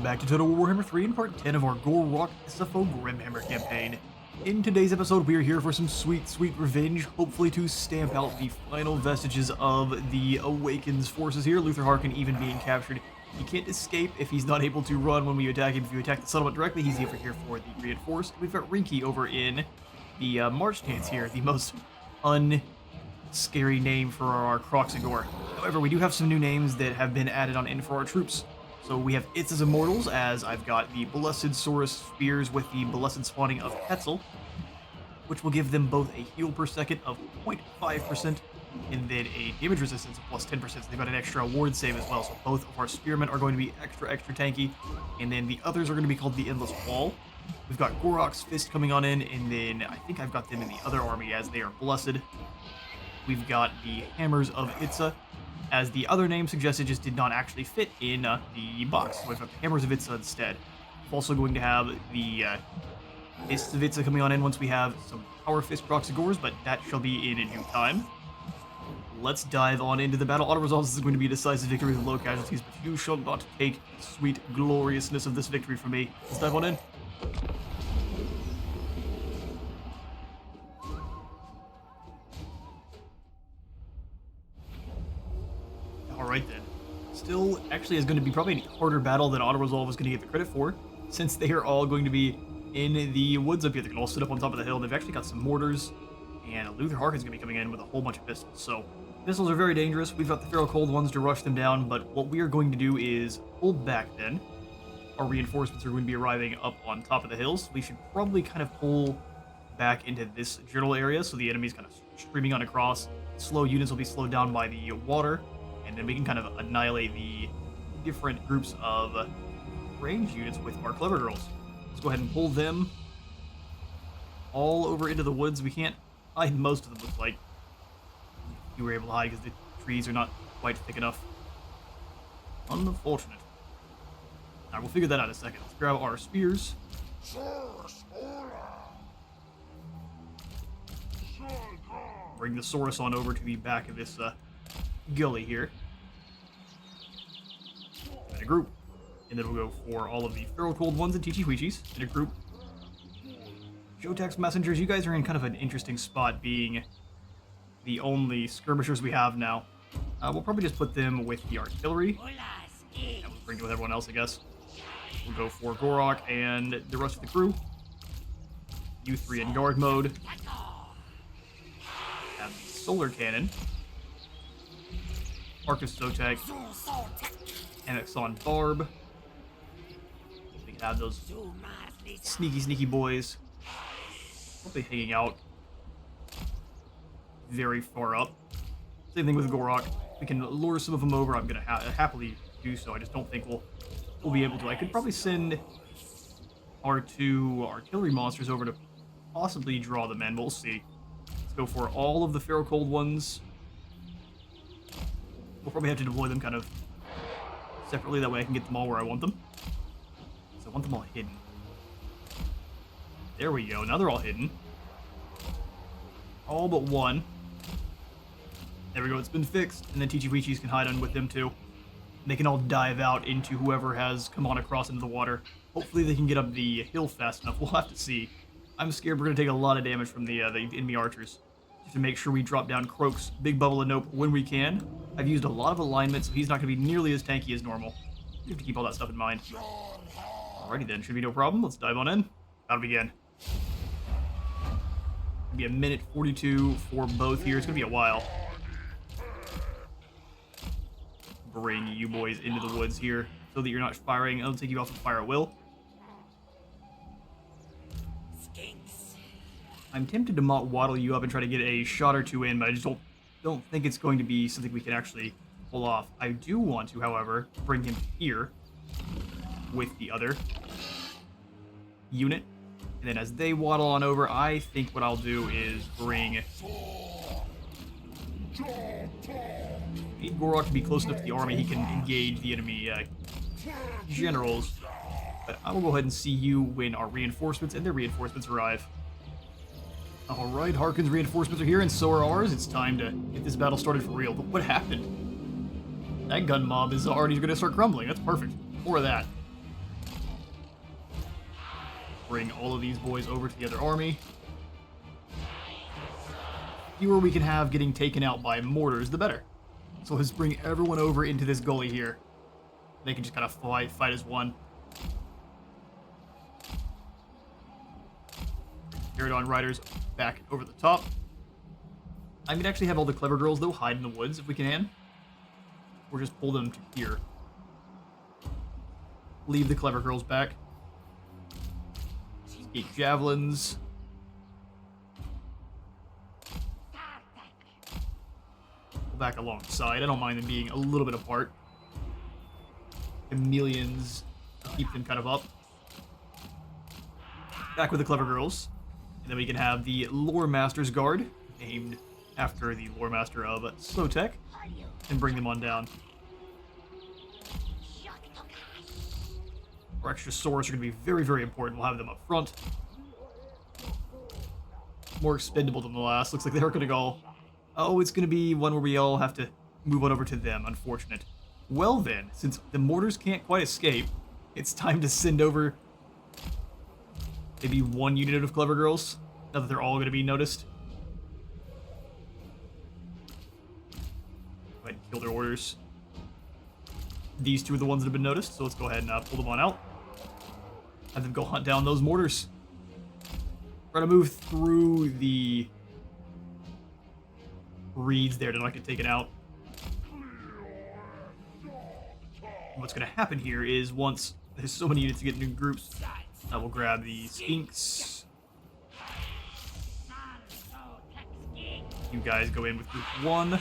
back to Total Warhammer 3 in part 10 of our Gor-Rok SFO Grimhammer campaign. In today's episode, we are here for some sweet, sweet revenge, hopefully to stamp out the final vestiges of the Awaken's forces here, Luther Harkon even being captured. He can't escape if he's not able to run when we attack him. If you attack the settlement directly, he's over here for the reinforced. We've got Rinky over in the March Stance here, the most unscary name for our Kroxagor. However, we do have some new names that have been added on in for our troops. So we have Itza's Immortals, as I've got the Blessed Saurus Spears with the Blessed Spawning of Hetzel, which will give them both a heal per second of 0.5% and then a damage resistance of plus 10%. So they've got an extra ward save as well. So both of our Spearmen are going to be extra tanky, and then the others are going to be called the Endless Wall. We've got Gorok's Fist coming on in, and then I think I've got them in the other army as they are Blessed. We've got the Hammers of Itza, as the other name suggested just did not actually fit in the box. So we've got the Hammers of Itza instead. We're also going to have the Fists of Itza coming on in once we have some Power Fist Kroxagors, but that shall be in due time. Let's dive on into the battle. Auto results is going to be a decisive victory with low casualties, but you shall not take the sweet gloriousness of this victory from me. Let's dive on in. Alright then. Still, actually, is going to be probably a harder battle than Auto Resolve is going to get the credit for, since they are all going to be in the woods up here. They can all sit up on top of the hill. They've actually got some mortars, and Luther Harkon's going to be coming in with a whole bunch of pistols. So, pistols are very dangerous. We've got the Feral Cold ones to rush them down, but what we are going to do is hold back then. Our reinforcements are going to be arriving up on top of the hills. We should probably kind of pull back into this general area, so the enemy's kind of streaming on across. Slow units will be slowed down by the water, and then we can kind of annihilate the different groups of range units with our Clever Girls. Let's go ahead and pull them all over into the woods. We can't hide most of them, looks like. You were able to hide because the trees are not quite thick enough. Unfortunate. Alright, we'll figure that out in a second. Let's grab our spears. Bring the Saurus on over to the back of this gully here. In a group. And then we'll go for all of the Feral Cold ones and Teecheeweechees in a group. Jotax Messengers, you guys are in kind of an interesting spot, being the only skirmishers we have now. We'll probably just put them with the artillery. And we'll bring it with everyone else, I guess. We'll go for Gor-Rok and the rest of the crew. You three in guard mode. Have the Solar Cannon. Arcus Zotac. Anexon Barb. We can have those sneaky boys. Probably hanging out very far up. Same thing with Gor-Rok. We can lure some of them over. I'm going to happily do so. I just don't think we'll be able to. I could probably send our two artillery monsters over to possibly draw them in. We'll see. Let's go for all of the Feral Cold ones. We'll probably have to deploy them kind of separately. That way I can get them all where I want them. So I want them all hidden. There we go. Now they're all hidden. All but one. There we go. It's been fixed. And then Teecheeweechees can hide on with them too. And they can all dive out into whoever has come on across into the water. Hopefully they can get up the hill fast enough. We'll have to see. I'm scared we're going to take a lot of damage from the enemy archers. Just to make sure we drop down Croak's Big Bubble and Nope when we can. I've used a lot of alignment, so he's not going to be nearly as tanky as normal. You have to keep all that stuff in mind. Alrighty then. Should be no problem. Let's dive on in. That'll begin. It'll be a minute 42 for both here. It's going to be a while. Bring you boys into the woods here so that you're not firing. I'll take you off the fire at will. I'm tempted to waddle you up and try to get a shot or two in, but I just don't think it's going to be something we can actually pull off. I do want to, however, bring him here with the other unit. And then as they waddle on over, I think what I'll do is bring Gor-Rok to be close enough to the army he can engage the enemy generals. But I will go ahead and see you when our reinforcements and their reinforcements arrive. Alright, Harkon's reinforcements are here, and so are ours. It's time to get this battle started for real. But what happened? That gun mob is already going to start crumbling. That's perfect. More of that. Bring all of these boys over to the other army. The fewer we can have getting taken out by mortars, the better. So let's bring everyone over into this gully here. They can just kind of fight as one. Pterodon riders back over the top. I mean, actually have all the clever girls, though, hide in the woods if we can. Or just pull them to here. Leave the clever girls back. 8 javelins. Pull back alongside. I don't mind them being a little bit apart. Chameleons. Keep them kind of up. Back with the clever girls. And then we can have the Lore Master's Guard, named after the Lore Master of Slotek, and bring them on down. Our extra swords are going to be very, very important. We'll have them up front. More expendable than the last. Looks like they're going to go... Oh, it's going to be one where we all have to move on over to them. Unfortunate. Well then, since the mortars can't quite escape, it's time to send over maybe one unit of clever girls. Now that they're all going to be noticed. Go ahead and kill their orders. These two are the ones that have been noticed, so let's go ahead and pull them on out. Have them go hunt down those mortars. Try to move through the reeds there to not get taken out. What's going to happen here is once there's so many units to get into groups, I will grab the skinks. You guys go in with group 1.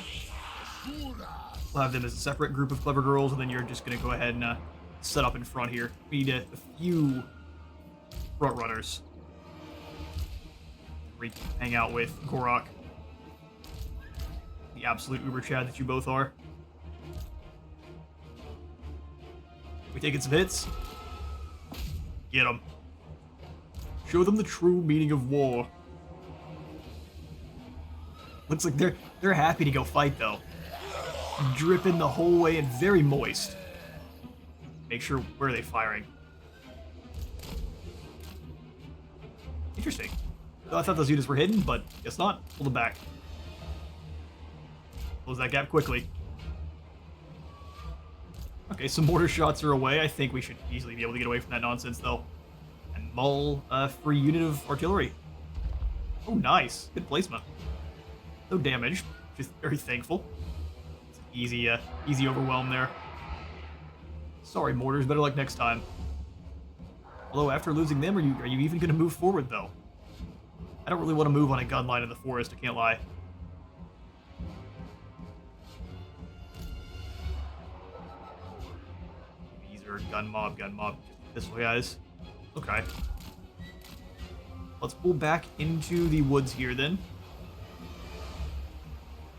We'll have them as a separate group of clever girls, and then you're just going to go ahead and set up in front here. We need a few front runners. We can hang out with Gor-Rok. The absolute uber chad that you both are. We taking some hits? Get them. Show them the true meaning of war. Looks like they're happy to go fight though. Dripping the whole way and very moist. Make sure, where are they firing? Interesting. I thought those units were hidden, but guess not. Pull them back. Close that gap quickly. Okay, some mortar shots are away. I think we should easily be able to get away from that nonsense, though. And mull a free unit of artillery. Oh, nice. Good placement. No damage. Just very thankful. It's an easy overwhelm there. Sorry, mortars. Better luck next time. Although, after losing them, are you even going to move forward, though? I don't really want to move on a gun line in the forest, I can't lie. These are gun mob. This way, guys. Okay. Let's pull back into the woods here, then.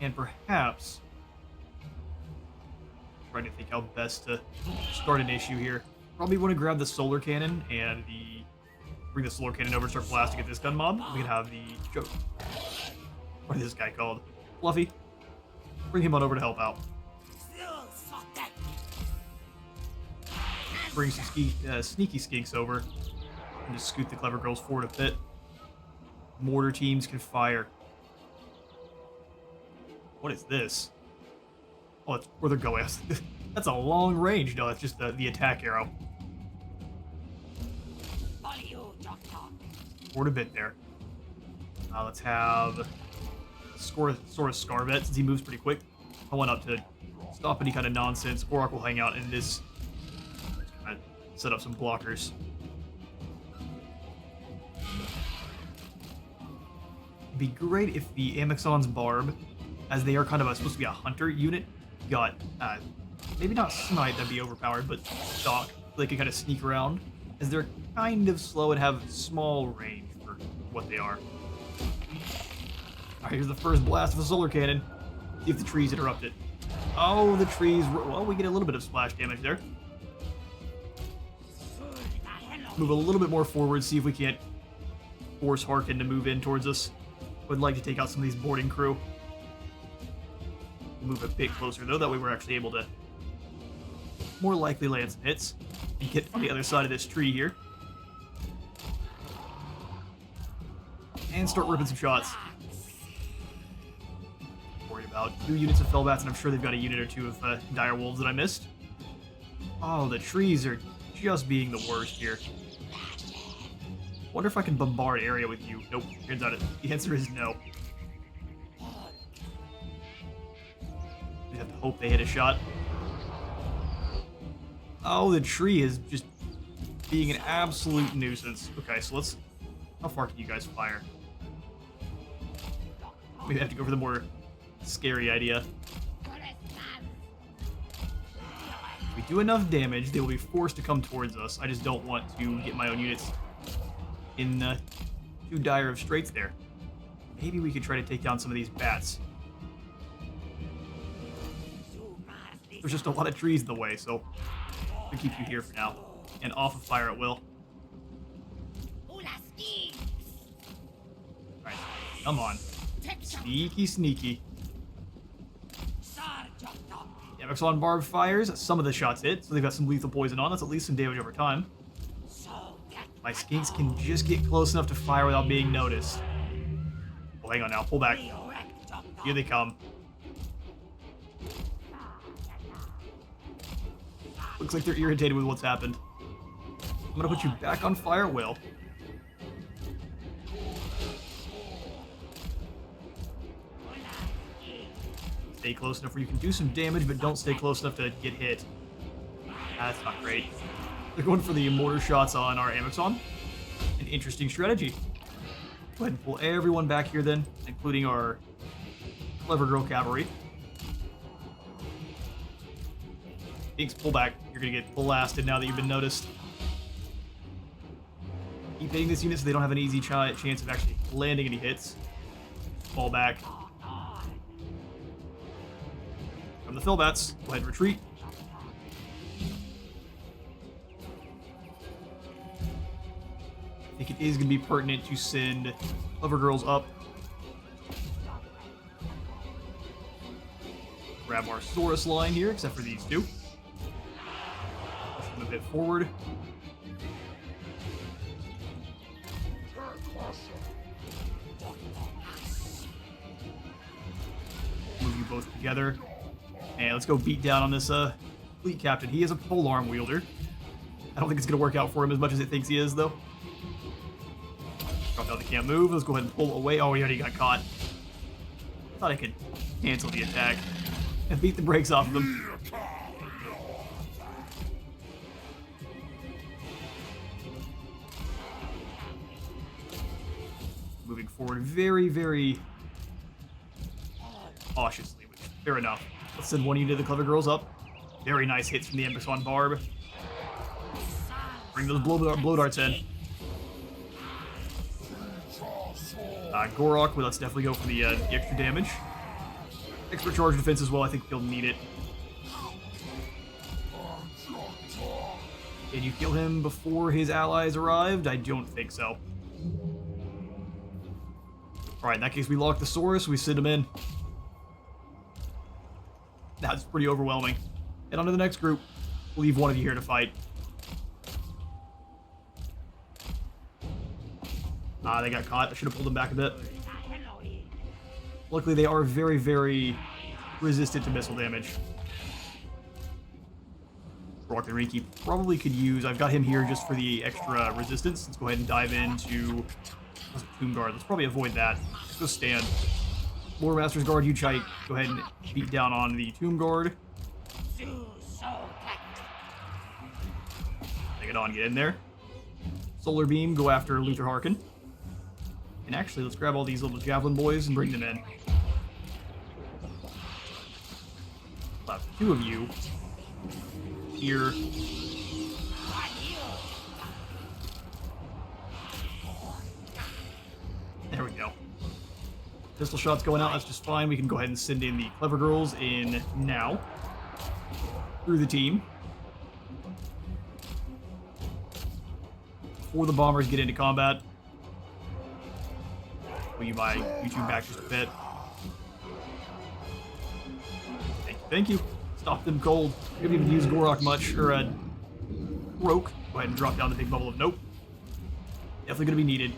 And perhaps... trying to think how best to start an issue here. Probably want to grab the solar cannon and bring the solar cannon over and start blasting at this gun mob. We can have the... what is this guy called? Fluffy. Bring him on over to help out. Bring some sneaky skinks over. And just scoot the clever girls forward a bit. Mortar teams can fire. What is this? Oh, it's where they're going. That's a long range. No, that's just the attack arrow. Forward a bit there. Let's have sort of Scarvet, since he moves pretty quick. I want up to stop any kind of nonsense. Gor-Rok will hang out in this. Set up some blockers. It'd be great if the Amazon's Barb, as they are kind of supposed to be a hunter unit, got maybe not snipe, that'd be overpowered, but stalk. They can kind of sneak around, as they're kind of slow and have small range for what they are. Alright, here's the first blast of a solar cannon. See if the trees interrupt it. Oh, the trees. Well, we get a little bit of splash damage there. Move a little bit more forward, see if we can't force Harkon to move in towards us. Would like to take out some of these boarding crew. Move a bit closer, though, that way we're actually able to more likely land some hits and get on the other side of this tree here. and start ripping some shots. Worried about 2 units of Fellbats, and I'm sure they've got a unit or 2 of Dire Wolves that I missed. Oh, the trees are just being the worst here. Wonder if I can bombard area with you. Nope, turns out the answer is no. We have to hope they hit a shot. Oh, the tree is just being an absolute nuisance. Okay, so let's... How far can you guys fire? Maybe I have to go for the more scary idea. If we do enough damage, they will be forced to come towards us. I just don't want to get my own units in too dire of straits there. Maybe we could try to take down some of these bats. There's just a lot of trees in the way, so we'll keep you here for now. And off of fire at will. Alright, come on. Sneaky, sneaky. Amexon Barb fires. Some of the shots hit, so they've got some lethal poison on. That's at least some damage over time. My skinks can just get close enough to fire without being noticed. Oh, hang on now. Pull back. Here they come. Looks like they're irritated with what's happened. I'm gonna put you back on fire at will. Stay close enough where you can do some damage, but don't stay close enough to get hit. That's not great. They're going for the mortar shots on our Amexon. An interesting strategy. Go ahead and pull everyone back here then, including our Clever Girl Cavalry. Inks, pull back. You're gonna get blasted now that you've been noticed. Keep hitting this unit so they don't have an easy chance of actually landing any hits. Fall back. From the Fellbats, go ahead and retreat. I think it is going to be pertinent to send Clever Girls up. Grab our Saurus line here, except for these 2. Push them a bit forward. Move you both together. And let's go beat down on this fleet captain. He is a polearm wielder. I don't think it's going to work out for him as much as it thinks he is, though. Drop out, they can't move. Let's go ahead and pull away. Oh, he already got caught. Thought I could cancel the attack and beat the brakes off of them. Moving forward very, very cautiously, which fair enough. Let's send one unit of the Clever Girls up. Very nice hits from the Amexon Barb. Bring those blow darts in. Gor-Rok, well, let's definitely go for the extra damage. Extra charge defense as well, I think he'll need it. Did you kill him before his allies arrived? I don't think so. Alright, in that case, we lock the Saurus, we send him in. That's pretty overwhelming. Head on to the next group. We'll leave one of you here to fight. They got caught. I should have pulled them back a bit. Luckily, they are very, very resistant to missile damage. Rock the Rinky probably could use... I've got him here just for the extra resistance. Let's go ahead and dive into Tomb Guard. Let's probably avoid that. Let's go stand. Lore Master's Guard, you try. Go ahead and beat down on the Tomb Guard. Take it on, get in there. Solar Beam, go after Luther Harkon. And actually, let's grab all these little Javelin boys and bring them in. Left 2 of you here. There we go. Pistol shots going out, that's just fine. We can go ahead and send in the Clever Girls in now. Through the team. Before the bombers get into combat. Will you buy YouTube back just a bit? Thank you. Stop them cold. We didn't even use Gor-Rok much, or Rok. Go ahead and drop down the big bubble of nope. Definitely going to be needed.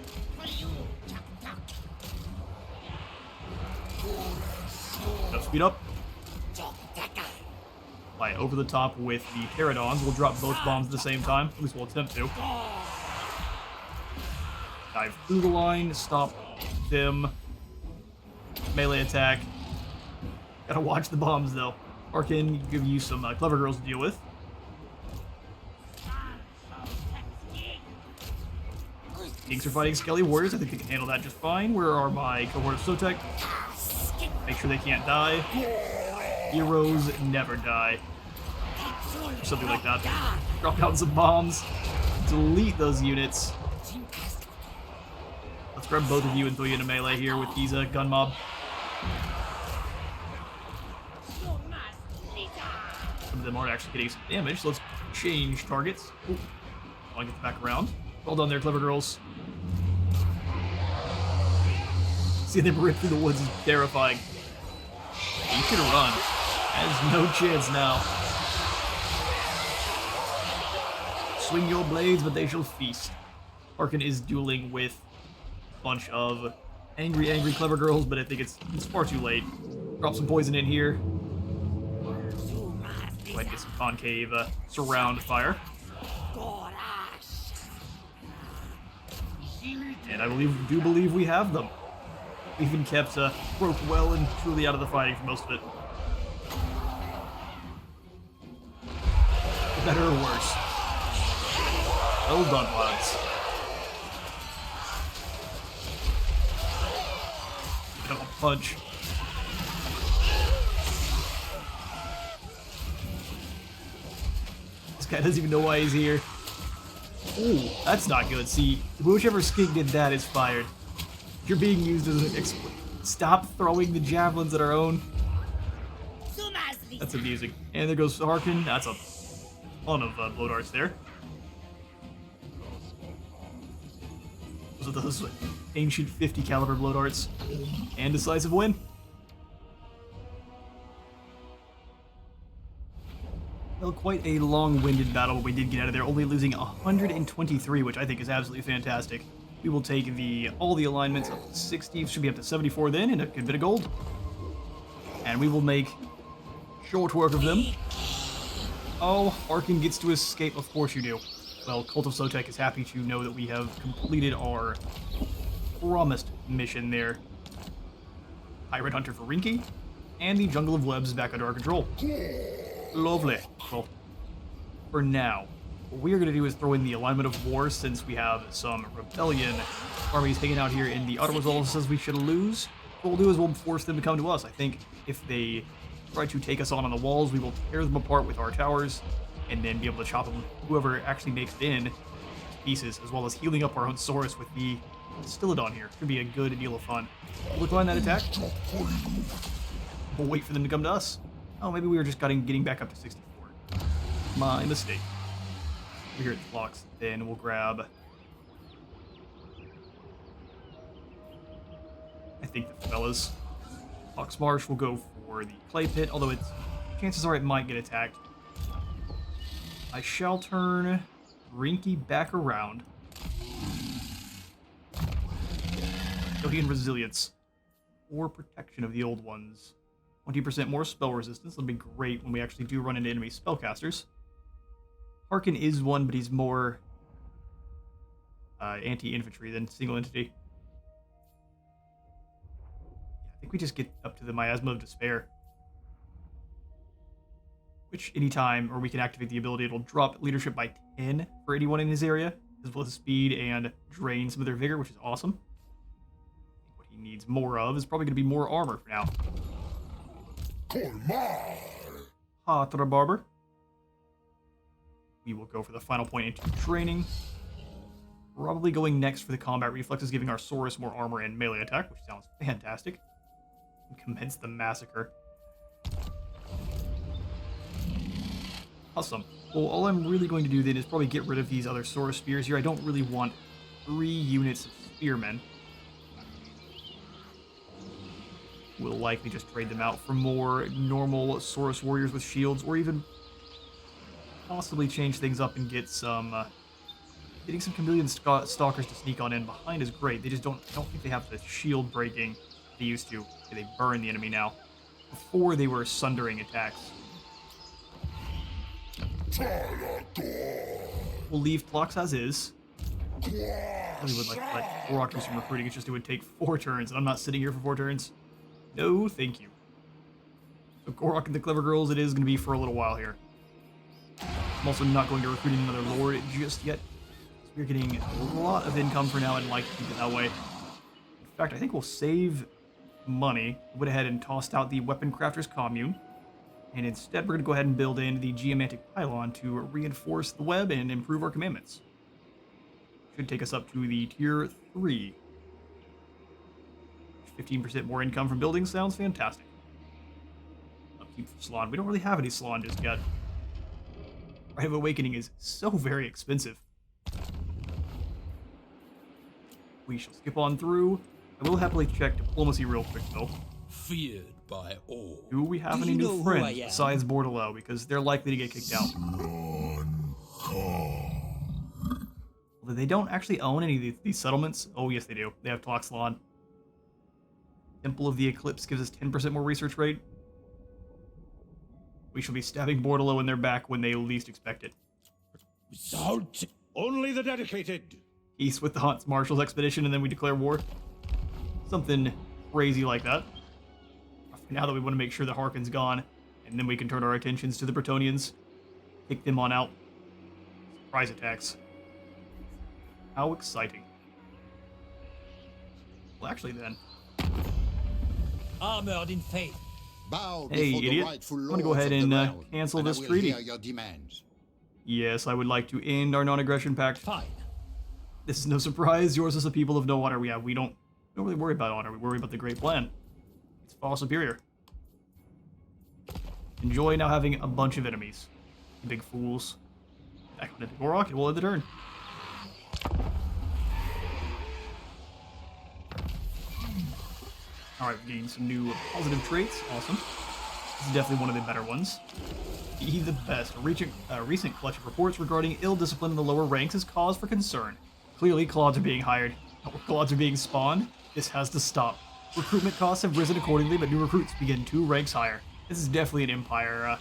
speed up. Fly over the top with the pterodons. We'll drop both bombs at the same time. At least we'll attempt to. Dive through the line, stop them. Melee attack. Gotta watch the bombs though. Harkon give you some clever girls to deal with. Inks are fighting Skelly Warriors. I think they can handle that just fine. Where are my cohort of Sotek? Make sure they can't die. Heroes never die. Or something like that. Drop down some bombs. Delete those units. Let's grab both of you and throw you into melee here with these gun mob. Some of them aren't actually getting some damage, so let's change targets. Ooh. I'll get back around. Well done there, clever girls. Seeing them rip through the woods is terrifying. You should have run. There's no chance now. Swing your blades, but they shall feast. Harkon is dueling with a bunch of angry, clever girls, but I think it's far too late. Drop some poison in here. Go ahead and get some concave surround fire. And I do believe we have them. Even kept broke well and truly out of the fighting for most of it. Better or worse? Well done, lads. Give it a punch. This guy doesn't even know why he's here. Ooh, that's not good. See, whichever skink did that is fired. You're being used as an exploit. Stop throwing the javelins at our own. That's amusing. And there goes Harkon. That's a ton of blow darts there. Those are those ancient 50 caliber blow darts. And decisive win. Well, quite a long-winded battle, but we did get out of there, only losing 123, which I think is absolutely fantastic. We will take all the alignments up to 60, should be up to 74 then, and a good bit of gold. And we will make short work of them. Oh, Harkon gets to escape, of course you do. Well, Cult of Sotek is happy to know that we have completed our promised mission there. Pirate Hunter for Rinky, and the Jungle of Webs back under our control. Lovely. Well, for now, what we are going to do is throw in the alignment of war, since we have some rebellion armies hanging out here in the auto-resolve says we should lose. What we'll do is we'll force them to come to us. I think if they try to take us on the walls, we will tear them apart with our towers, and then be able to chop them, whoever actually makes it in, to pieces, as well as healing up our own Saurus with the Stylodon here. Should be a good deal of fun. We'll decline that attack. We'll wait for them to come to us. Oh, maybe we were just getting back up to 64. My mistake. We're here at the blocks. Then we'll grab... I think the fellas. Fox Marsh will go for the Clay Pit, although chances are it might get attacked. I shall turn Rinky back around. Alien Resilience. Or Protection of the Old Ones. 20% more spell resistance. That'll be great when we actually do run into enemy spellcasters. Harkon is one, but he's more anti-infantry than single entity. I think we just get up to the Miasma of Despair. Which anytime, or we can activate the ability, it'll drop leadership by 10 for anyone in his area, as well as speed and drain some of their vigor, which is awesome. I think what he needs more of is probably going to be more armor for now. Hatra Barber. We will go for the final point into training. Probably going next for the combat reflexes, giving our Saurus more armor and melee attack, which sounds fantastic. And commence the massacre. Awesome. Well, all I'm really going to do then is probably get rid of these other Saurus spears here. I don't really want 3 units of spearmen. We'll likely just trade them out for more normal Saurus warriors with shields, or even possibly change things up and get some... getting some chameleon stalkers to sneak on in behind is great. They just I don't think they have the shield breaking they used to. They burn the enemy now. before they were sundering attacks. We'll leave clocks as is. I really would like to let Gor-Rok do some recruiting. It's just it would take 4 turns, and I'm not sitting here for 4 turns. No, thank you. So Gor-Rok and the Clever Girls, it is going to be for a little while here. I'm also not going to recruit another Lord just yet. So we're getting a lot of income for now, and like to keep it that way. In fact, I think we'll save money. Went ahead and tossed out the Weapon Crafter's Commune. And instead, we're going to go ahead and build in the Geomantic Pylon to reinforce the web and improve our commandments. Should take us up to the tier 3. 15% more income from building sounds fantastic. Upkeep for Salon. We don't really have any Salon just yet. Rite of Awakening is so very expensive. We shall skip on through. I will happily check diplomacy real quick, though. Feared by all. Do we have any new friends besides Bordello? Because they're likely to get kicked out. Although they don't actually own any of these settlements. Oh, yes, they do. They have Tloxlon. Temple of the Eclipse gives us 10% more research rate. We shall be stabbing Bordello in their back when they least expect it. Without only the dedicated. Peace with the Hans Marshall's expedition, and then we declare war. Something crazy like that. Now that we want to make sure that Harkon's gone, and then we can turn our attentions to the Bretonnians. Take them on out. Surprise attacks. How exciting. Well, actually then. Armored in faith. Hey, idiot. I'm going to go ahead and cancel this treaty. Yes, I would like to end our non-aggression pact. Fine. This is no surprise. Yours is the people of no honor. We don't really worry about honor. We worry about the great plan. It's far superior. Enjoy now having a bunch of enemies. You big fools. Back into Gor-Rok, and we'll end the turn. Alright, we've gained some new positive traits. Awesome. This is definitely one of the better ones. Be the best. A recent clutch of reports regarding ill discipline in the lower ranks is cause for concern. Clearly, Claudes are being hired. Claudes are being spawned. This has to stop. Recruitment costs have risen accordingly, but new recruits begin 2 ranks higher. This is definitely an Empire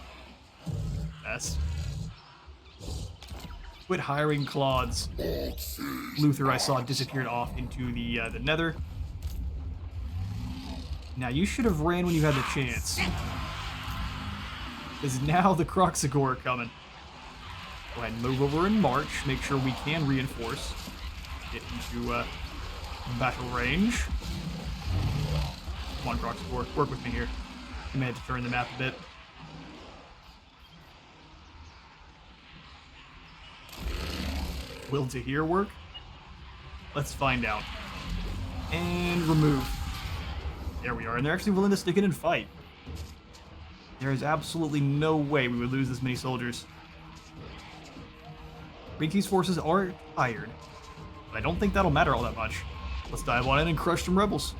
mess. Quit hiring Claudes. Luther, I saw, disappeared off into the Nether. Now, you should have ran when you had the chance. Because now the Kroxigor are coming. Go ahead and move over and march. Make sure we can reinforce. Get into battle range. Come on, Kroxigor. Work with me here. I may have to turn the map a bit. Will to here work? Let's find out. And remove. There we are, and they're actually willing to stick it and fight. There is absolutely no way we would lose this many soldiers. Rinky's forces are tired, but I don't think that'll matter all that much. Let's dive on in and crush some rebels.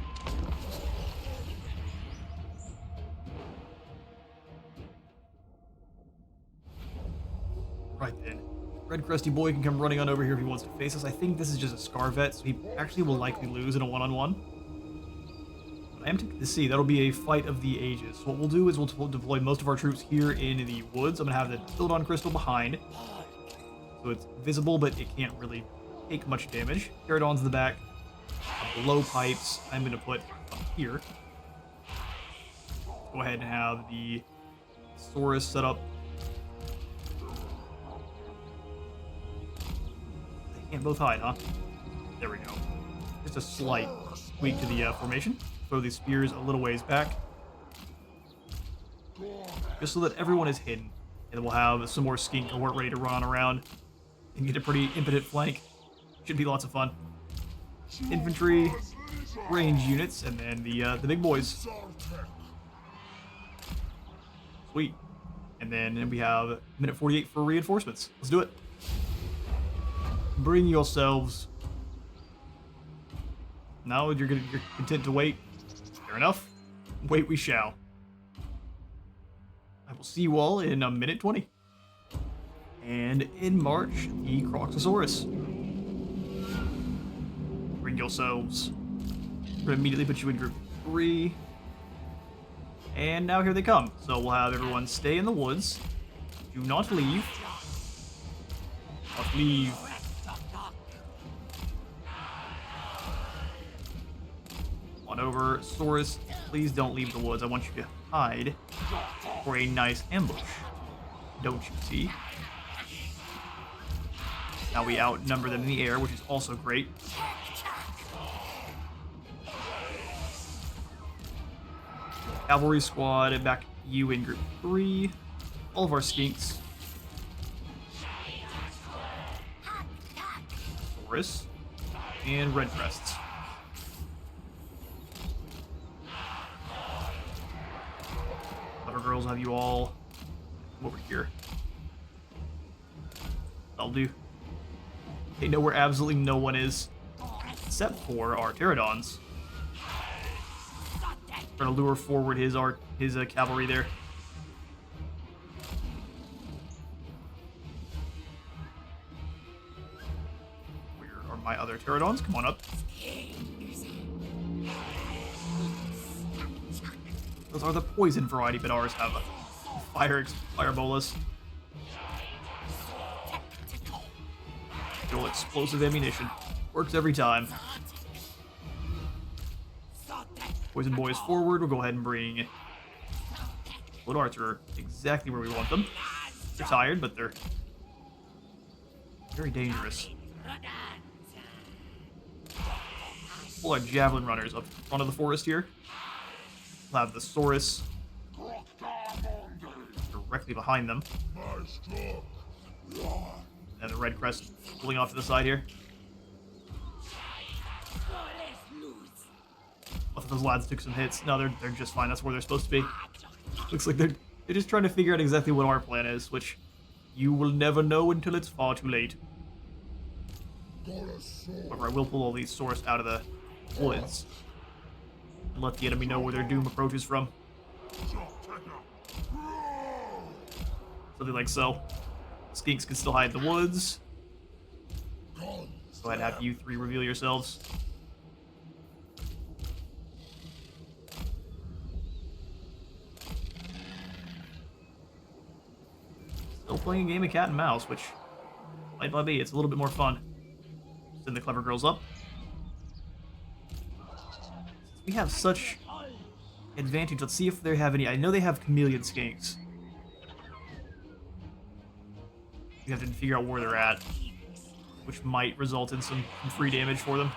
Right then. Red Crusty Boy can come running on over here if he wants to face us. I think this is just a Scarvet, so he actually will likely lose in a one-on-one. I am to see, that'll be a fight of the ages. So what we'll do is we'll deploy most of our troops here in the woods. I'm going to have the Philodon Crystal behind. So it's visible, but it can't really take much damage. Pterodon's in the back. Blowpipes I'm going to put up here. Go ahead and have the Saurus set up. They can't both hide, huh? There we go. Just a slight tweak to the formation. Throw these spears a little ways back. Just so that everyone is hidden. And then we'll have some more skink cohort ready to run around and get a pretty impotent flank. Should be lots of fun. Infantry, range units, and then the big boys. Sweet. And then we have minute 48 for reinforcements. Let's do it. Bring yourselves. Now you're content to wait. Fair enough. Wait we shall. I will see you all in a minute 20. And in March, the Kroxosaurus. Bring yourselves. We're gonna immediately put you in group 3. And now here they come. So we'll have everyone stay in the woods. Do not leave. Not leave. On over. Saurus, please don't leave the woods. I want you to hide for a nice ambush. Don't you see? Now we outnumber them in the air, which is also great. Cavalry squad, back you in group 3. All of our skinks. Saurus. And red crests. Clever girls, have you all come over here. That'll do. They know where absolutely no one is, except for our pterodons. Trying to lure forward his cavalry there. Where are my other pterodons? Come on up. Those are the poison variety, but ours have a fire bolus. Dual explosive ammunition. Works every time. Poison boys forward. We'll go ahead and bring Blood Archer exactly where we want them. They're tired, but they're very dangerous. Pull our javelin runners up front of the forest here. We'll have the Saurus directly behind them. And the red crest pulling off to the side here. Both of those lads took some hits. No, they're just fine. That's where they're supposed to be. Looks like they're just trying to figure out exactly what our plan is, which you will never know until it's far too late. However, I will pull all these Saurus out of the woods and let the enemy know where their doom approaches from. Something like so. Skinks can still hide in the woods. Go ahead and have you three reveal yourselves. Still playing a game of cat and mouse, which might not be. It's a little bit more fun. Send the clever girls up. We have such advantage. Let's see if they have any. I know they have chameleon skinks. We have to figure out where they're at, which might result in some free damage for them.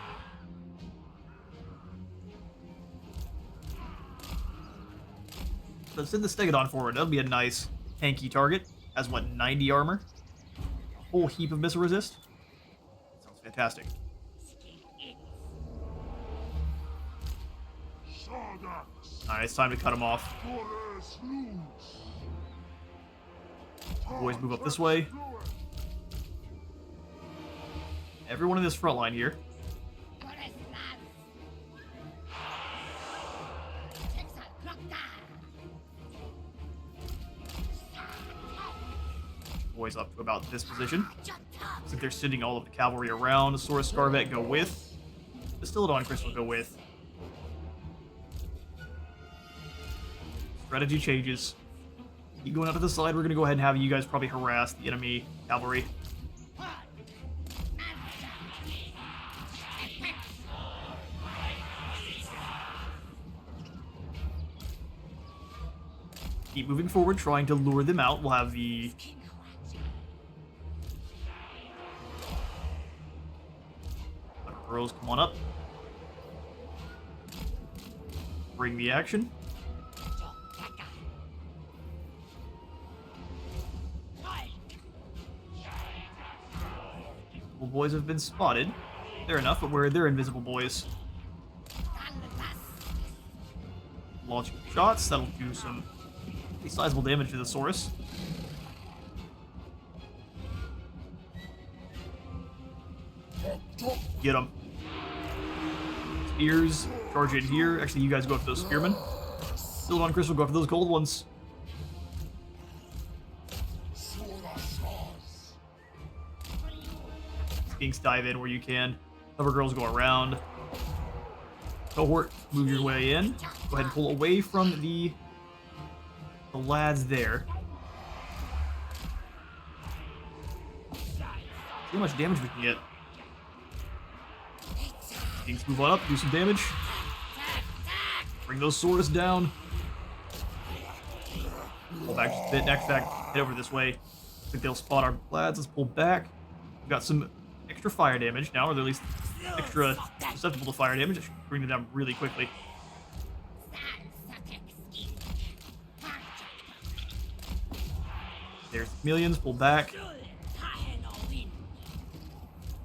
Let's send the Stegodon forward. That'll be a nice tanky target. Has what, 90 armor? A whole heap of missile resist. Sounds fantastic. Alright, it's time to cut him off. Boys, move up this way. Everyone in this front line here. Boys up to about this position. Looks like they're sending all of the cavalry around. Saurus Scarvet go with. Distillodon Crystal go with. Strategy changes. Keep going out to the side. We're going to go ahead and have you guys probably harass the enemy cavalry. Keep moving forward, trying to lure them out. We'll have the girls come on up. Bring the action. Boys have been spotted. Fair enough, but they're invisible boys. Launching shots, that'll do some pretty sizable damage to the Saurus. Get him. Spears, charge in here. Actually, you guys go after those spearmen. Distillodon Crystal, go after those gold ones. Skinks dive in where you can. Cover girls go around. Cohort, move your way in. Go ahead and pull away from the the lads there. See how much damage we can get. Kings move on up, do some damage. Bring those swords down. Pull back just a bit. Next back, head over this way. I think they'll spot our lads. Let's pull back. We've got some extra fire damage now, or at least extra susceptible to fire damage. I should bring them down really quickly. There's the chameleons. Pull back.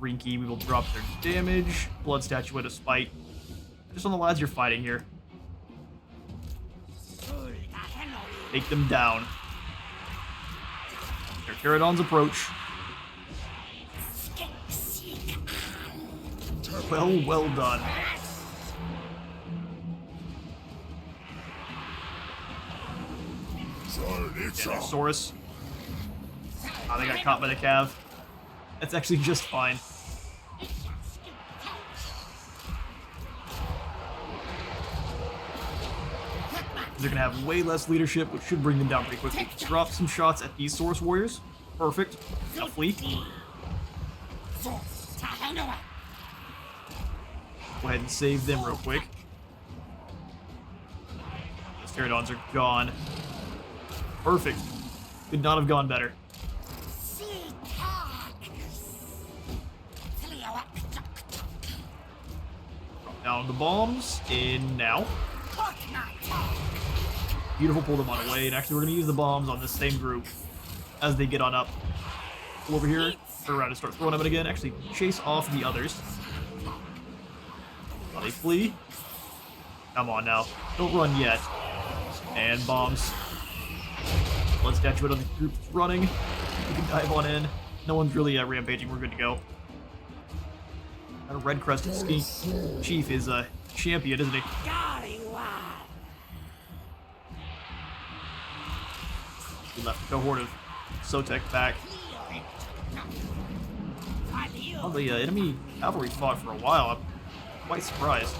Rinky, we will drop their damage. Blood Statuette of Spite. Just on the lads you're fighting here. Take them down. Their Pterodons approach. Well done. Saurus. Oh, they got caught by the cav. That's actually just fine. They're gonna have way less leadership, which should bring them down pretty quickly. Drop some shots at these Saurus warriors. Perfect. Now flee. Go ahead and save them real quick. The Pterodons are gone. Perfect. Could not have gone better. Drop down the bombs. In now. Beautiful, pull them on away. And actually, we're going to use the bombs on this same group as they get on up. Pull over here, turn around and start throwing them again. Actually, chase off the others. While they flee. Come on now. Don't run yet. And bombs. Blood Statuette on the group that's running. We can dive on in. No one's really rampaging. We're good to go. Got a red-crested skink. Chief is a champion, isn't he? We left a cohort of Sotek back. Well, the enemy cavalry fought for a while. I'm quite surprised.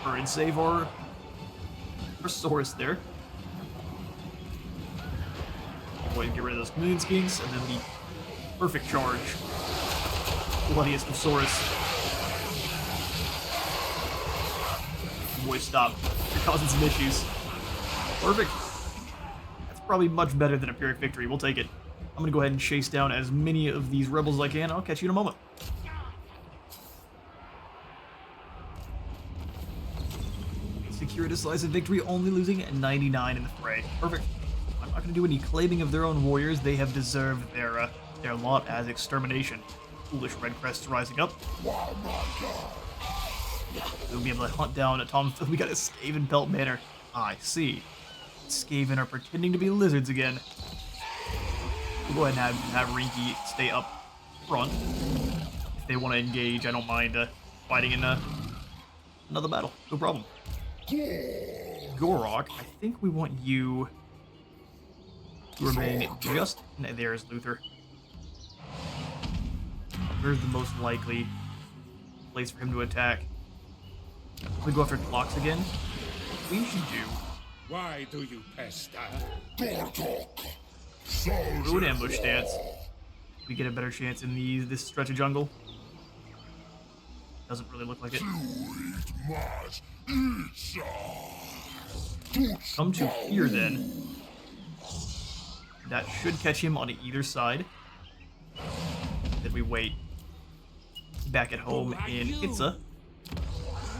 And save our Saurus there. Go ahead and get rid of those chameleon skinks, and then the perfect charge. Bloodiest of Saurus. Boy, stop. You're causing some issues. Perfect. That's probably much better than a Pyrrhic victory. We'll take it. I'm gonna go ahead and chase down as many of these rebels as I can. I'll catch you in a moment. Secure a decisive victory, only losing at 99 in the fray. Perfect. I'm not going to do any claiming of their own warriors. They have deserved their lot as extermination. Foolish red crests rising up. We'll be able to hunt down a Tom. We got a Skaven Belt Manor. I see. Skaven are pretending to be lizards again. We'll go ahead and have Rinky stay up front. If they want to engage, I don't mind fighting in another battle. No problem. Gor-Rok, I think we want you to remain just... No, there's Luther. Where's the most likely place for him to attack? We go after Clocks again. We should do... Why do you pester? Do an ambush stance. We get a better chance in this stretch of jungle. Doesn't really look like it. Come to here then. That should catch him on either side. Then we wait. Back at home in Itza,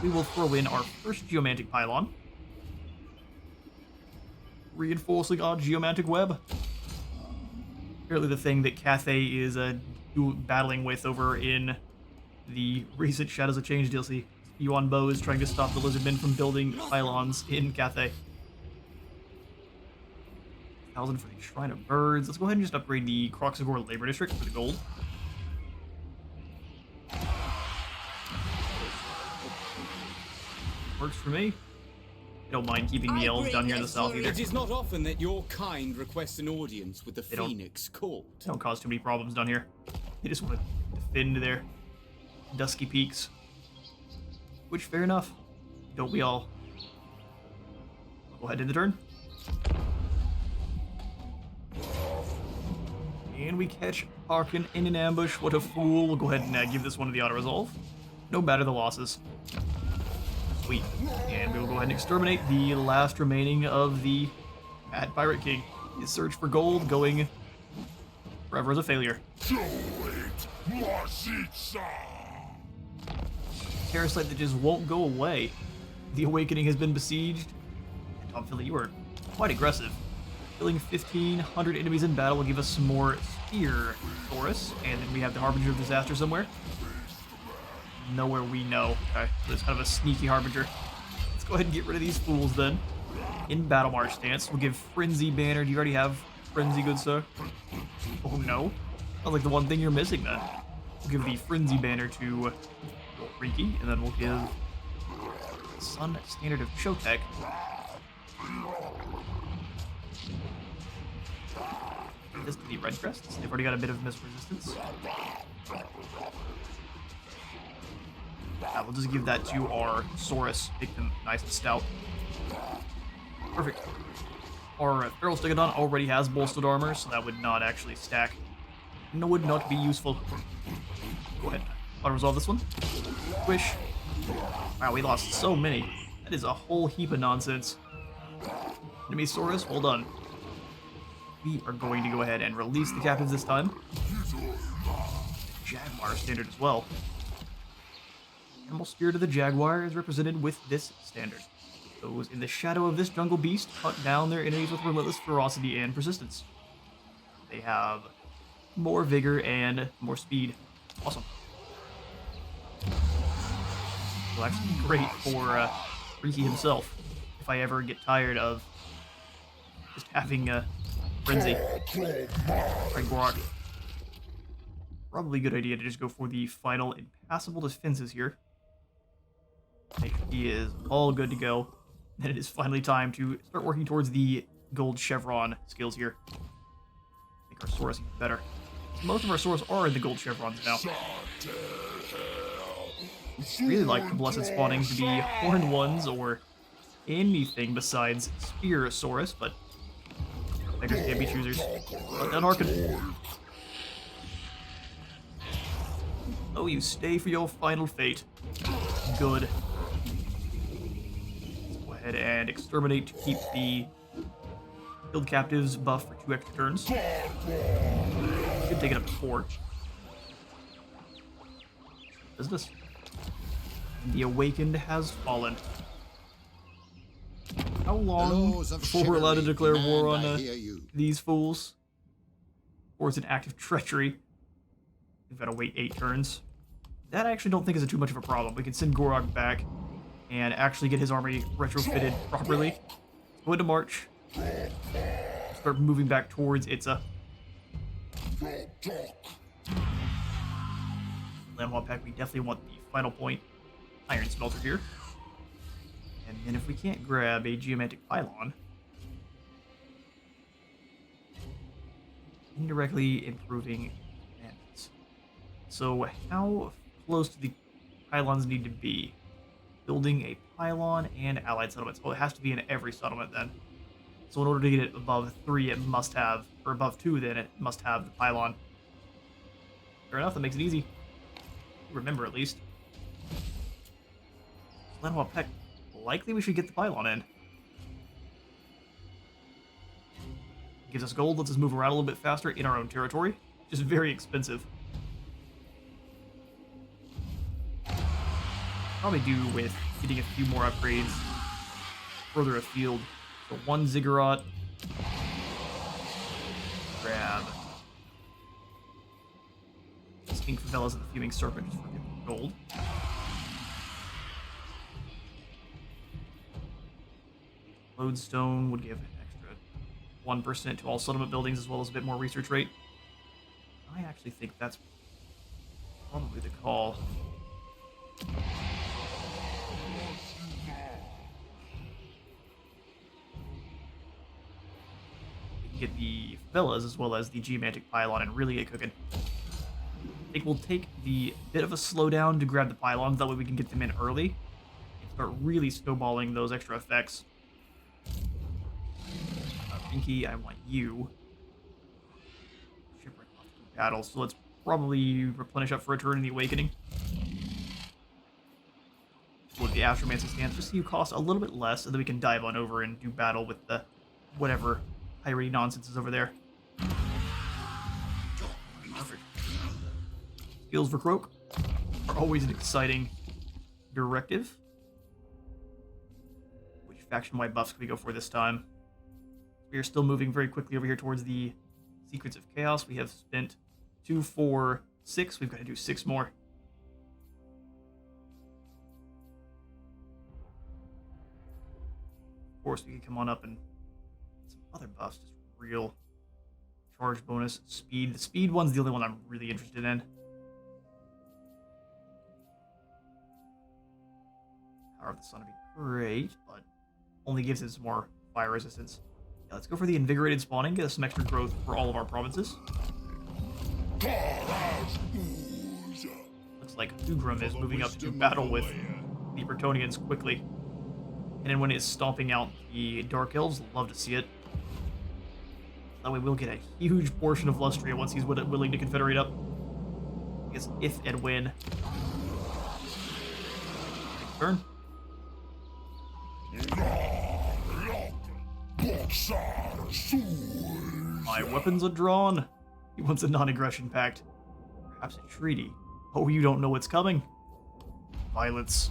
we will throw in our first geomantic pylon. Reinforcing our geomantic web. Apparently the thing that Cathay is battling with over in the recent Shadows of Change DLC. Yuan Bo is trying to stop the Lizardmen from building pylons in Cathay. 1,000 for the Shrine of Birds. Let's go ahead and just upgrade the Kroxagor Labor District for the gold. Works for me. I don't mind keeping the elves down here in the south either. It is not often that your kind requests an audience with the Phoenix Court. They don't cause too many problems down here. They just want to defend their dusky peaks. Which, fair enough. Don't we all? Go ahead in the turn. And we catch Harkon in an ambush. What a fool. We'll go ahead and give this one to the auto-resolve. No matter the losses. Sweet. And we will go ahead and exterminate the last remaining of the Mad Pirate King. His search for gold going forever as a failure. Parasite that just won't go away. The Awakening has been besieged. And Tom Philly, you are quite aggressive. Killing 1,500 enemies in battle will give us some more Spear Taurus. And then we have the Harbinger of Disaster somewhere. Nowhere we know. Okay, so it's kind of a sneaky Harbinger. Let's go ahead and get rid of these fools then. In Battle March stance, we'll give Frenzy Banner. Do you already have Frenzy, good sir? Oh no. Sounds like the one thing you're missing then. We'll give the Frenzy Banner to Riki, and then we'll give Sun Standard of Chotek. This to the Red Crests. They've already got a bit of missile resistance. We'll just give that to our Saurus. Make them nice and stout. Perfect. Our Feral Stegodon already has bolstered armor, so that would not actually stack. No, would not be useful. Go ahead. I'll resolve this one. Squish. Wow, we lost so many. That is a whole heap of nonsense. Enemy Saurus, well done. We are going to go ahead and release the captives this time. Jaguar standard as well. Animal Spirit of the Jaguar is represented with this standard. Those in the shadow of this jungle beast hunt down their enemies with relentless ferocity and persistence. They have more vigor and more speed. Awesome. Well, actually great for Riki himself. If I ever get tired of just having Frenzy. Right, Gor-Rok. Probably a good idea to just go for the final impassable defenses here. Make sure he is all good to go. Then it is finally time to start working towards the gold chevron skills here. Make our Saurus even better. Most of our Saurus are in the gold chevrons now. Really like the blessed spawning to be horned ones or anything besides Spearosaurus, but beggars can't be choosers. Let down Harkon. Oh, you stay for your final fate. Good. Go ahead and exterminate to keep the killed captives buff for 2 extra turns. Should take it up to 4. Business. The Awakened has fallen. How long before we're allowed to declare war on these fools? Or is it active treachery? We've got to wait 8 turns. That I actually don't think is too much of a problem. We can send Gor-Rok back and actually get his army retrofitted properly. Go into March. Start moving back towards Itza. Landwall pack, we definitely want the final point. Iron Smelter here. And then if we can't grab a Geomantic Pylon, indirectly improving commandments. So how close do the pylons need to be? Building a pylon and allied settlements. Oh, it has to be in every settlement then. So in order to get it above 3, it must have, or above 2 then, it must have the pylon. Fair enough, that makes it easy. Remember at least. Lenoir Peck, likely we should get the pylon in. Gives us gold, lets us move around a little bit faster in our own territory. Just very expensive. Probably do with getting a few more upgrades further afield. So 1 Ziggurat. Grab Skink Favelas and the Fuming Serpent just for gold. Lodestone would give an extra 1% to all settlement buildings as well as a bit more research rate. I actually think that's probably the call. We can get the favelas as well as the Geomantic Pylon and really get cooking. I think we'll take the bit of a slowdown to grab the pylons, that way we can get them in early. start really snowballing those extra effects. Pinky, I want you. Shipwreck off to battle, so let's probably replenish up for a turn in the Awakening. With the Astromancy stance, just so you cost a little bit less, and then we can dive on over and do battle with the whatever piratey nonsense is over there. Perfect. Skills for Croak are always an exciting directive. Which faction-wide buffs can we go for this time? We are still moving very quickly over here towards the Secrets of Chaos. We have spent 2, 4, 6. We've got to do 6 more. Of course, we can come on up and get some other buffs. Just real charge bonus, speed. The speed one's the only one I'm really interested in. Power of the Sun would be great, but only gives us more fire resistance. Yeah, let's go for the invigorated spawning, get us some extra growth for all of our provinces. Looks like Ugram is moving up to battle with the Bretonnians quickly. And then when it's stomping out the Dark Elves, love to see it. That way we'll get a huge portion of Lustria once he's willing to confederate up. I guess if and when. Turn. My weapons are drawn. He wants a non-aggression pact. Perhaps a treaty. Oh, you don't know what's coming. Violence.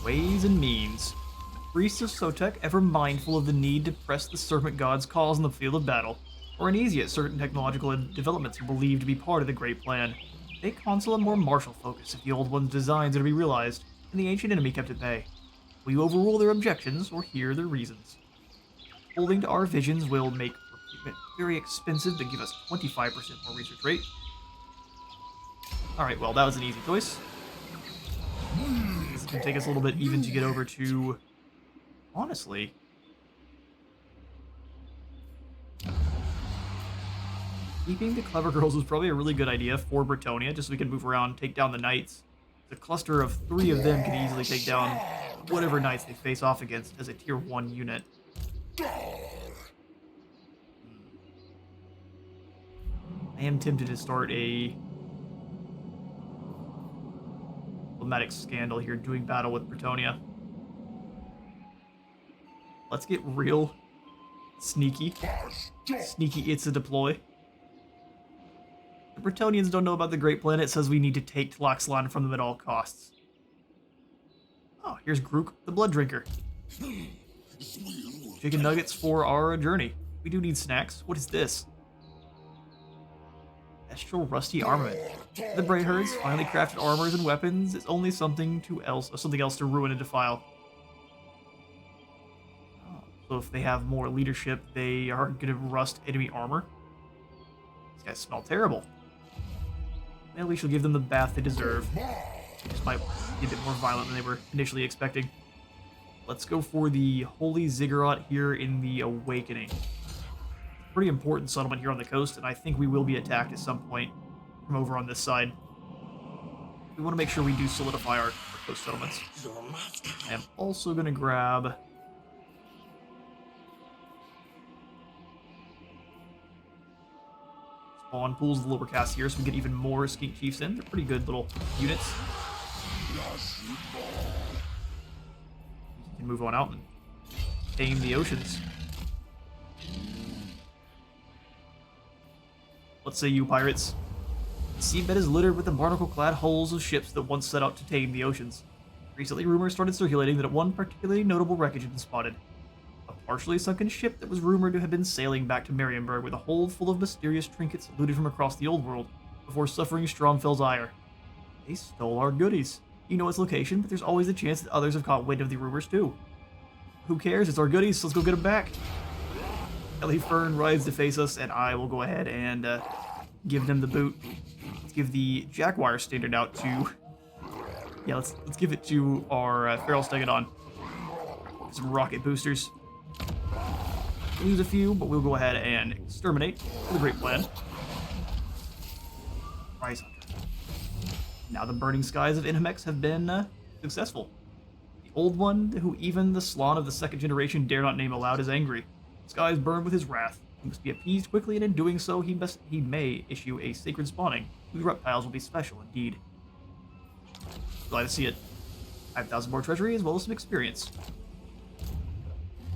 Ways and means. The priests of Sotek, ever mindful of the need to press the serpent god's cause on the field of battle, are uneasy at certain technological developments are believed to be part of the Great Plan. They counsel a more martial focus if the old one's designs are to be realized, and the ancient enemy kept at bay. Will you overrule their objections or hear their reasons? Holding to our visions will make recruitment very expensive, but give us 25% more research rate. Alright, well, that was an easy choice. This can take us a little bit even to get over to... Honestly... Keeping the clever girls was probably a really good idea for Bretonnia, just so we can move around, take down the knights. The cluster of 3 of them can easily take down whatever knights they face off against as a tier 1 unit. I am tempted to start a diplomatic scandal here, doing battle with Bretonnia. Let's get real sneaky. Sneaky Itza deploy. The Bretonnians don't know about the Great Plan. It says we need to take Tlaxlan from them at all costs. Oh, here's Grook, the Blood Drinker. Chicken nuggets for our journey. We do need snacks. What is this? Astral Rusty Armament. The Brayherds finally crafted armors and weapons. It's only something else to ruin and defile. Oh, so if they have more leadership, they are going to rust enemy armor. These guys smell terrible. Well, we shall give them the bath they deserve. This might be a bit more violent than they were initially expecting. Let's go for the Holy Ziggurat here in the Awakening. Pretty important settlement here on the coast, and I think we will be attacked at some point from over on this side. We want to make sure we do solidify our coast settlements. I am also going to grab... Spawn pools of the lower caste here so we get even more Skink Chiefs in. They're pretty good little units. We can move on out and tame the oceans. What say you, pirates? The seabed is littered with the barnacle-clad hulls of ships that once set out to tame the oceans. Recently, rumors started circulating that one particularly notable wreckage had been spotted. A partially sunken ship that was rumored to have been sailing back to Marienburg with a hold full of mysterious trinkets looted from across the old world before suffering Stromfeld's ire. They stole our goodies. You know its location, but there's always the chance that others have caught wind of the rumors too. Who cares? It's our goodies, so let's go get them back. Ellie Fern rides to face us, and I will go ahead and give them the boot. Let's give the Jaguar standard out to... Yeah, let's give it to our Feral Stegodon. Some rocket boosters. Lose a few, but we'll go ahead and exterminate for the Great Plan. Rise Hunter. Now the burning skies of Inhamex have been successful. The old one, who even the Slon of the second generation dare not name aloud, is angry. The sky is burned with his wrath. He must be appeased quickly, and in doing so, he may issue a sacred spawning, whose reptiles will be special indeed. Glad to see it. 5,000 more treasury, as well as some experience. Do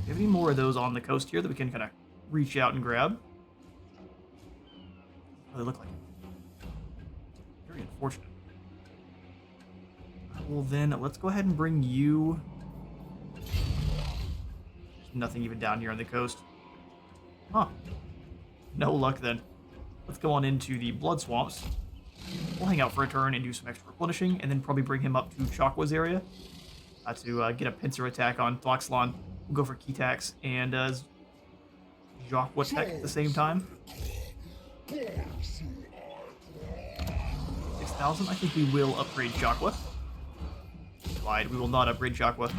you have any more of those on the coast here that we can kind of reach out and grab? Oh, they look like it. Very unfortunate. Well then, let's go ahead and bring you... There's nothing even down here on the coast. Huh. No luck then. Let's go on into the Blood Swamps. We'll hang out for a turn and do some extra replenishing, and then probably bring him up to Chakwa's area to get a pincer attack on Thloxlon. We'll go for Keytax and Jacqua Tech at the same time. 6,000. I think we will upgrade Jacqua. Lied. We will not upgrade Jacqua.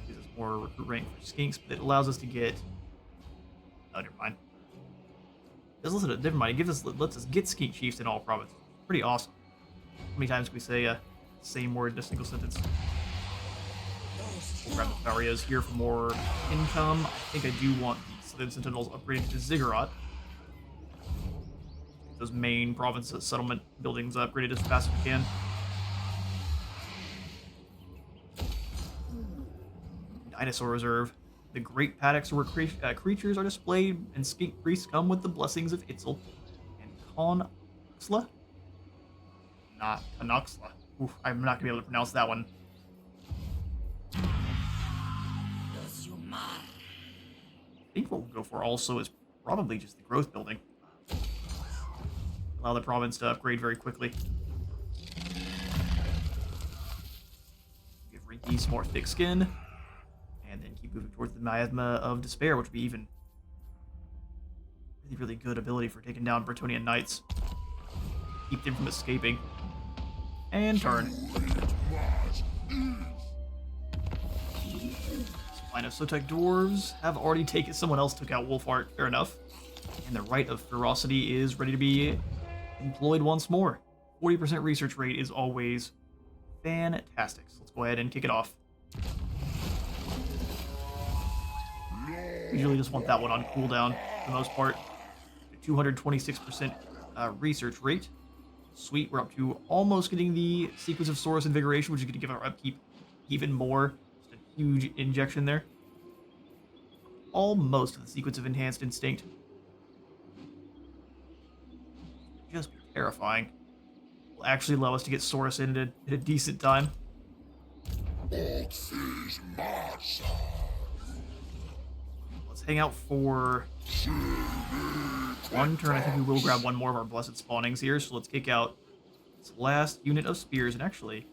Gives us more recruit rank for Skinks, but it allows us to get... Oh, never mind. Never mind. It lets us get Skink Chiefs in all provinces. Pretty awesome. How many times can we say same word in a single sentence? We'll grab the Farias here for more income. I think I do want the Southern Sentinels upgraded to Ziggurat. Those main provinces settlement buildings upgraded as fast as we can. Dinosaur Reserve. The great paddocks where creatures are displayed, and skink priests come with the blessings of Itzel and Konoxla. Not Konoxla. Oof, I'm not gonna be able to pronounce that one. I think what we'll go for also is probably just the growth building. Allow the province to upgrade very quickly. Give Rinky some more thick skin. And then keep moving towards the Miasma of Despair, which would be even really good ability for taking down Bretonnian Knights. Keep them from escaping. And turn. Line of Sotek Dwarves have already taken... Someone else took out Wolfheart, fair enough. And the Rite of Ferocity is ready to be employed once more. 40% research rate is always fantastic. So let's go ahead and kick it off. Usually just want that one on cooldown for the most part. 226% research rate. Sweet, we're up to almost getting the Sequence of Source Invigoration, which is going to give our upkeep even more. Just a huge injection there. Almost to the Sequence of Enhanced Instinct. Just terrifying. Will actually allow us to get Source in at a decent time. Let's hang out for one turn. I think we will grab one more of our Blessed Spawnings here, so let's kick out this last unit of Spears. And actually,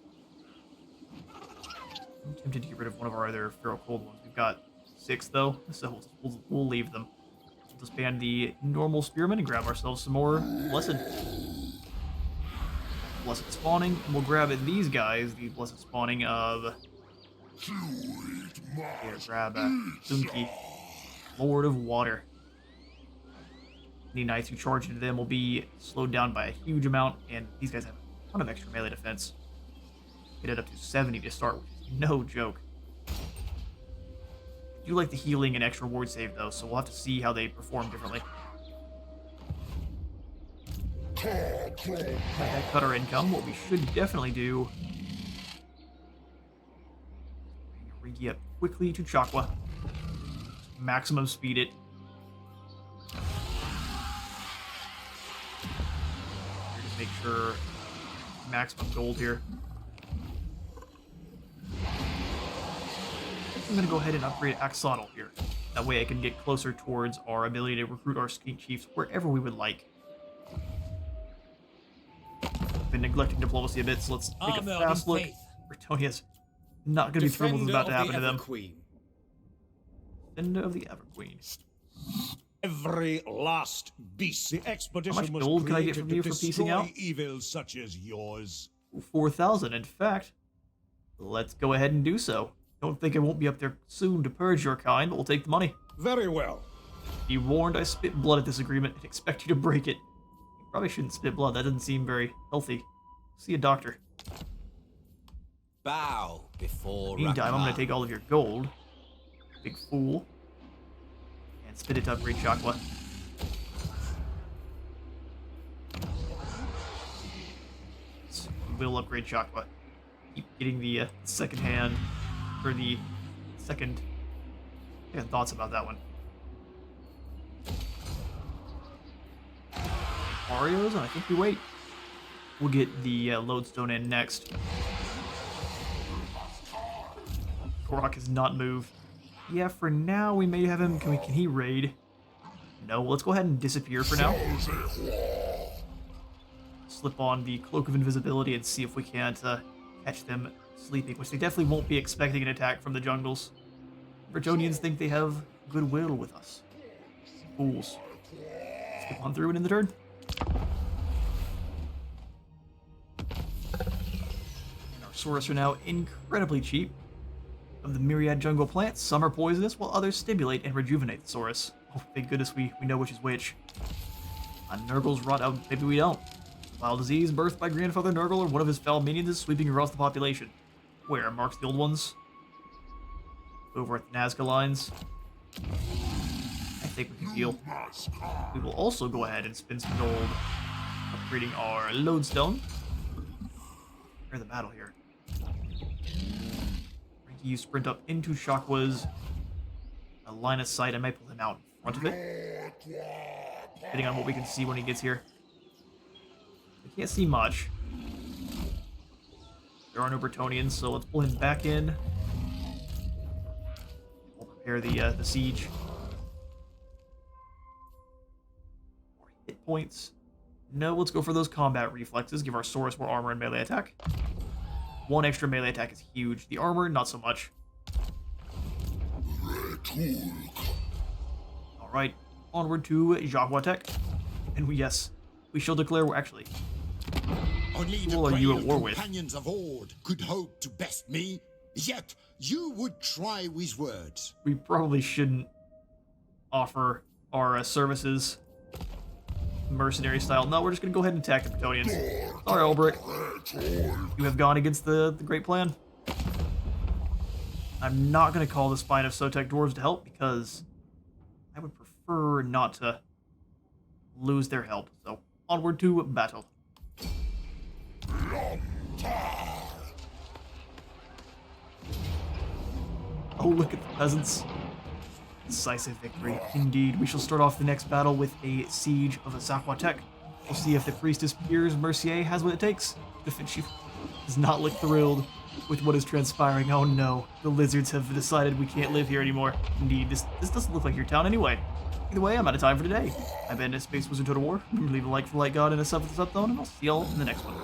I'm tempted to get rid of one of our other Feral Cold ones. We've got 6, though, so we'll leave them. We'll disband the normal Spearmen and grab ourselves some more Blessed Spawning. And we'll grab these guys, the Blessed Spawning of... Here, grab Sunki, Lord of Water. Any knights who charge into them will be slowed down by a huge amount, and these guys have a ton of extra melee defense. Get it up to 70 to start, which is no joke. I do like the healing and extra ward save, though, so we'll have to see how they perform differently. That cut our income. What we should definitely do... Rigi up quickly to Chakwa. Maximum speed it. Just make sure maximum gold here. I'm gonna go ahead and upgrade Axolotl here. That way I can get closer towards our ability to recruit our Skink Chiefs wherever we would like. Been neglecting diplomacy a bit, so let's take a fast look. Bretonia's not gonna be thrilled with what's about to happen to them. Defender of the Everqueen. Every last beast. The expedition How much gold can I get from you for piecing out? Evils such as yours. 4,000, in fact. Let's go ahead and do so. Don't think I won't be up there soon to purge your kind, but we'll take the money. Very well. Be warned, I spit blood at this agreement and expect you to break it. Probably shouldn't spit blood. That doesn't seem very healthy. See a doctor. Bow before Meantime, I'm going Rakma. to take all of your gold. Big fool. And spit it to upgrade Chakwa. So we will upgrade Chakwa. Keep getting the second hand, or the second... I got thoughts about that one. Mario's, and I think we wait. We'll get the lodestone in next. Gor-Rok has not moved. Yeah, for now we may have him. Can he raid? No, let's go ahead and disappear for now. Slip on the Cloak of Invisibility and see if we can't catch them sleeping, which they definitely won't be expecting an attack from the jungles. Bretonians think they have goodwill with us. Fools. Skip on through and in the turn. And our Saurus are now incredibly cheap. Of the myriad jungle plants, some are poisonous, while others stimulate and rejuvenate the Saurus. Oh, thank goodness we know which is which. Nurgle's rot out, maybe we don't. Wild disease birthed by Grandfather Nurgle or one of his foul minions is sweeping across the population. Where marks the old ones? Over at the Nazca lines. I think we can deal. We will also go ahead and spin some gold, upgrading our lodestone. We're in the battle here. You sprint up into Chakwa's a line of sight. I might pull him out in front of it, depending on what we can see when he gets here. We can't see much. There are no Bretonians, so let's pull him back in. We'll prepare the siege. More hit points. No, let's go for those combat reflexes. Give our Saurus more armor and melee attack. One extra melee attack is huge. The armor, not so much. Alright, onward to Jaguatek. And yes, we shall declare war. Actually, Only who are you at war with? companions of old could hope to best me, yet you would try with words. We probably shouldn't offer our services mercenary style. No, we're just gonna go ahead and attack the Bretonians. Sorry, Ulbrich. You have gone against the great plan. I'm not gonna call the Spine of Sotek dwarves to help because I would prefer not to lose their help. So onward to battle. Oh, look at the peasants. Decisive victory. Indeed, we shall start off the next battle with a siege of Zaquatek. We'll see if the priestess Piers Mercier has what it takes. She does not look thrilled with what is transpiring. Oh no, the lizards have decided we can't live here anymore. Indeed, this doesn't look like your town anyway. Either way, I'm out of time for today. I've been Space Wizard Total War. Remember to leave a like for Light God and a sub for the sub zone, and I'll see y'all in the next one.